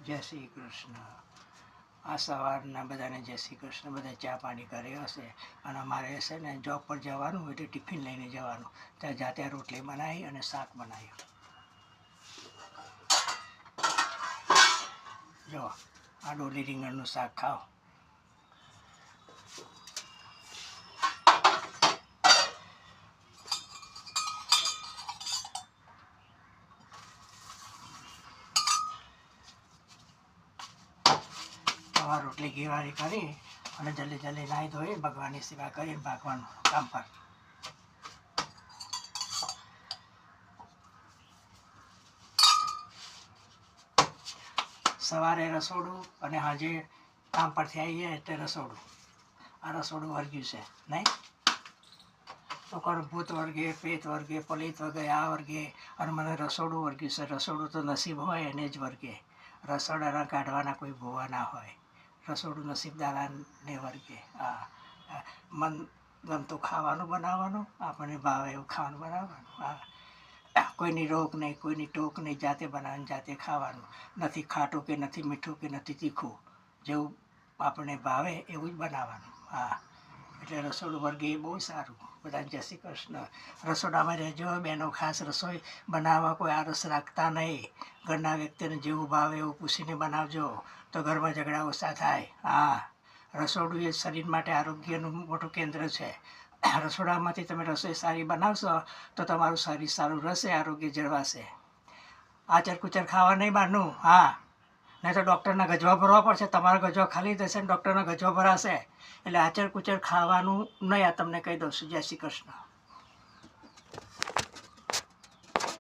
જય શ્રી કૃષ્ણ. આ સવારના બધાને જય શ્રી કૃષ્ણ. બધા ચા પાણી કરે હશે અને અમારે છે ને જોબ પર જવાનું એટલે ટિફિન લઈને જવાનું. ત્યાં જાતે રોટલી બનાવી અને શાક બનાવ્યું. જો આ ડોલી રીંગણનું શાક ખાઓ. રોટલી ઘીવાળી કરી અને જલ્દી જલ્દી નાહી ધોઈ ભગવાનની સેવા કરીને ભાગવાનું કામ પર. સવારે રસોડું અને સાંજે કામ પરથી આવીએ એટલે રસોડું. આ રસોડું વર્ગ્યું છે નહીં તો કોણ ભૂત વર્ગે, પેટ વર્ગે, પલિત વર્ગે, આ વર્ગે અને મને રસોડું વર્ગ્યું છે. રસોડું તો નસીબ હોય એને જ વર્ગે. રસોડાના કાઢવાના કોઈ ભૂવા ના હોય. રસોડું નસીબદારાને વર્ગે. મન ગમતું ખાવાનું બનાવવાનું, આપણને ભાવે એવું ખાવાનું બનાવવાનું. કોઈની રોક નહીં, કોઈની ટોક નહીં, જાતે બનાવીને જાતે ખાવાનું. નથી ખાટું કે નથી મીઠું કે નથી તીખું, જેવું આપણને ભાવે એવું જ બનાવવાનું. એટલે રસોડું વર્ગે એ બહુ સારું. બધાને જય શ્રી કૃષ્ણ. રસોડામાં રહેજો બેનો. ખાસ રસોઈ બનાવવા કોઈ આરસ રાખતા નહીં. ઘરના વ્યક્તિને જેવું ભાવે એવું પૂછીને બનાવજો તો ઘરમાં ઝઘડા ઓછા થાય. રસોડું એ શરીર માટે આરોગ્યનું મોટું કેન્દ્ર છે. રસોડામાંથી તમે રસોઈ સારી બનાવશો તો તમારું શરીર સારું રહેશે, આરોગ્ય જળવાશે. આચર કુચર ખાવા નહીં બહારનું. નહીં તો ડૉક્ટરના ગજવા ભરવા પડશે. તમારા ગજવા ખાલી થશે ને ડૉક્ટરના ગજવા ભરાશે. એટલે આચર કુચર ખાવાનું નહીં. આ તમને કહી દઉં છું. જય શ્રી કૃષ્ણ.